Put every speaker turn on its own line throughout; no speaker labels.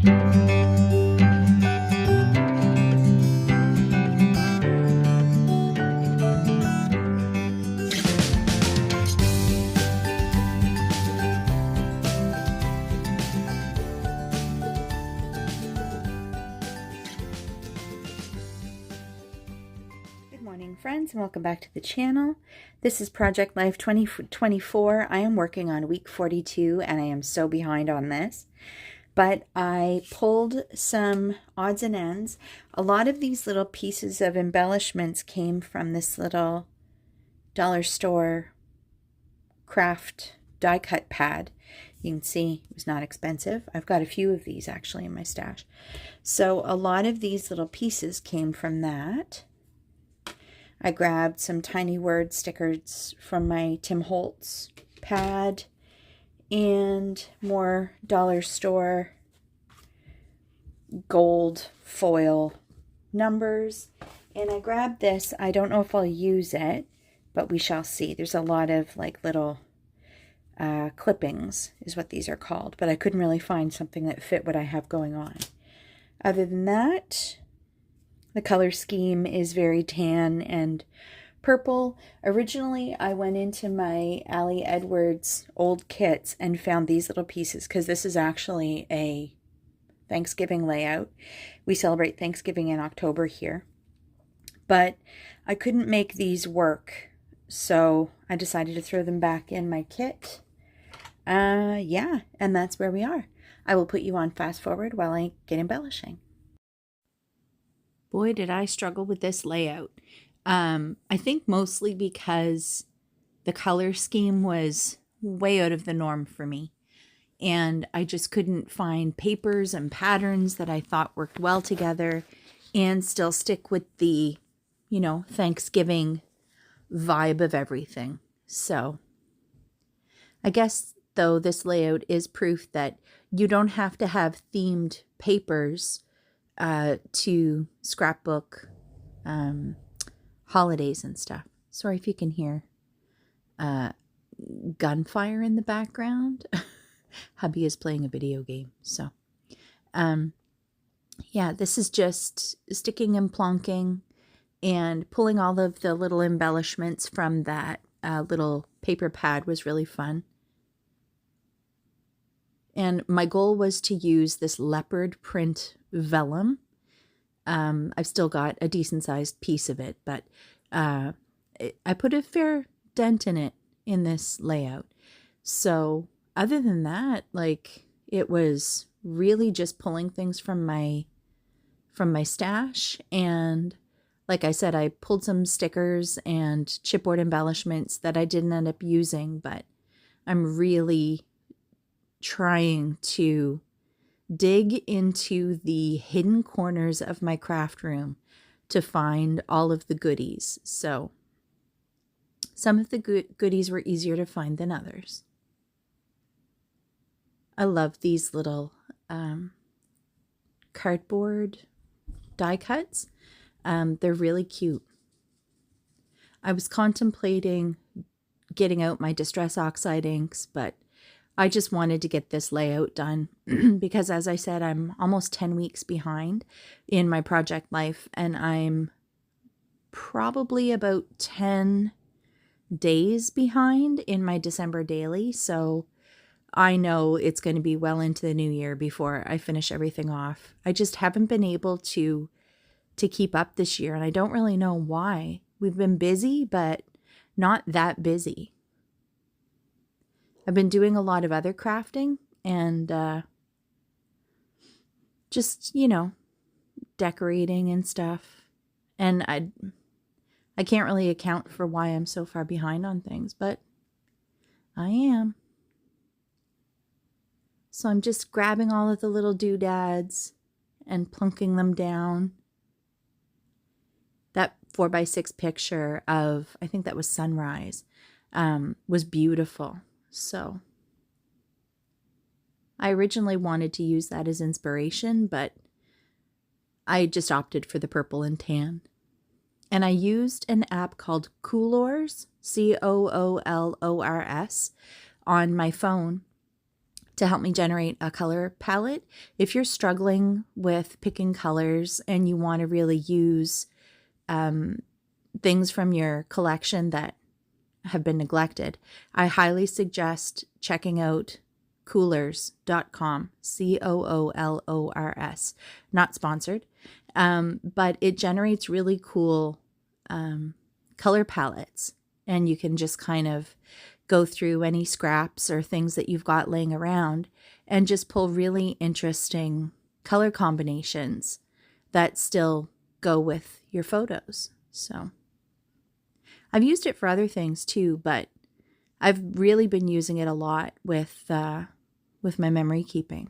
Friends, and welcome back to the channel. This is Project Life 2024. I am working on week 42 and I am so behind on this, but I pulled some odds and ends. A lot of these little pieces of embellishments came from this little dollar store craft die cut pad. You can see it was not expensive. I've got a few of these actually in my stash. So a lot of these little pieces came from that. I grabbed some tiny word stickers from my Tim Holtz pad and more dollar store gold foil numbers. And I grabbed this. I don't know if I'll use it, but we shall see. There's a lot of like little clippings is what these are called, but I couldn't really find something that fit what I have going on. Other than that, the color scheme is very tan and purple. Originally, I went into my Ali Edwards old kits and found these little pieces because this is actually a Thanksgiving layout. We celebrate Thanksgiving in October here. But I couldn't make these work, so I decided to throw them back in my kit. Yeah, and that's where we are. I will put you on fast forward while I get embellishing. Boy, did I struggle with this layout. I think mostly because the color scheme was way out of the norm for me. And I just couldn't find papers and patterns that I thought worked well together and still stick with the, you know, Thanksgiving vibe of everything. So I guess, though, this layout is proof that you don't have to have themed papers to scrapbook holidays and stuff. Sorry if you can hear gunfire in the background. Hubby is playing a video game. So yeah, this is just sticking and plonking and pulling all of the little embellishments from that little paper pad was really fun. And my goal was to use this leopard print vellum. I've still got a decent sized piece of it, but I put a fair dent in it in this layout. So other than that, like, it was really just pulling things from my stash. And like I said, I pulled some stickers and chipboard embellishments that I didn't end up using, but I'm really trying to dig into the hidden corners of my craft room to find all of the goodies. So some of the goodies were easier to find than others. I love these little cardboard die cuts. They're really cute. I was contemplating getting out my Distress Oxide inks, but I just wanted to get this layout done because, as I said, I'm almost 10 weeks behind in my project life, and I'm probably about 10 days behind in my December daily. So I know it's going to be well into the new year before I finish everything off. I just haven't been able to keep up this year, and I don't really know why. We've been busy, but not that busy. I've been doing a lot of other crafting and just, you know, decorating and stuff. And I can't really account for why I'm so far behind on things, but I am. So I'm just grabbing all of the little doodads and plunking them down. That 4x6 picture of, I think that was sunrise, was beautiful. So I originally wanted to use that as inspiration, but I just opted for the purple and tan. And I used an app called Coolors, Coolors, on my phone to help me generate a color palette. If you're struggling with picking colors and you want to really use things from your collection that have been neglected, I highly suggest checking out coolors.com, Coolors, not sponsored, but it generates really cool color palettes, and you can just kind of go through any scraps or things that you've got laying around and just pull really interesting color combinations that still go with your photos. So I've used it for other things too, but I've really been using it a lot with my memory keeping.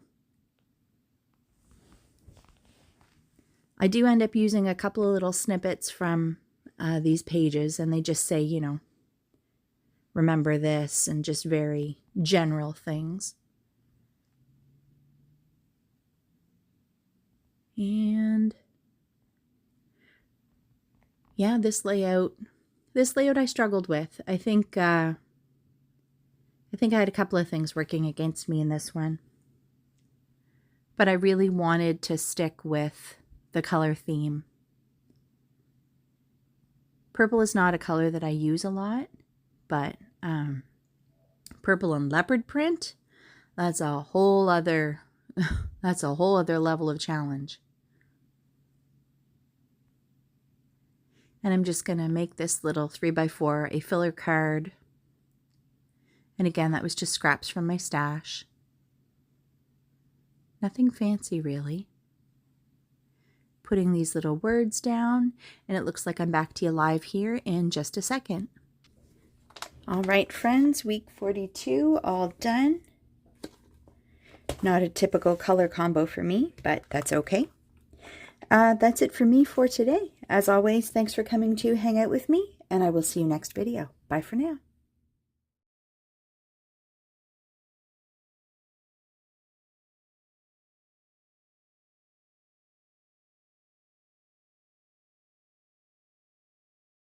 I do end up using a couple of little snippets from these pages, and they just say, you know, remember this, and just very general things. And yeah, this layout I struggled with. I think I had a couple of things working against me in this one, but I really wanted to stick with the color theme. Purple is not a color that I use a lot, but purple and leopard print, that's a whole other level of challenge. And I'm just going to make this little 3x4 a filler card. And again, that was just scraps from my stash. Nothing fancy, really. Putting these little words down, and it looks like I'm back to you live here in just a second. All right, friends, week 42, all done. Not a typical color combo for me, but that's okay. That's it for me for today. As always, thanks for coming to hang out with me, and I will see you next video. Bye for now.